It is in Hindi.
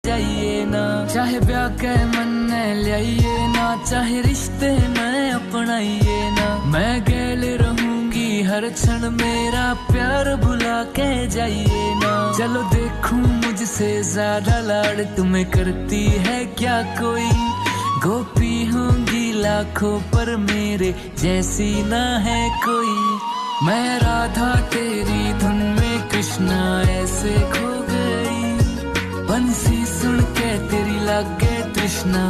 जाइए ना, चाहे ब्याह के मन में लाइए ना, चाहे रिश्ते में अपनाइए ना, मैं गैल रहूंगी हर क्षण, मेरा प्यार भुला के जाइए ना। चलो देखूं मुझसे ज्यादा लाड़ तुम्हें करती है क्या कोई, गोपी होंगी लाखों पर मेरे जैसी ना है कोई। मैं राधा तेरी धुन में कृष्णा ऐसे खो गई, बंसी सुन के तेरी लागे तृष्णा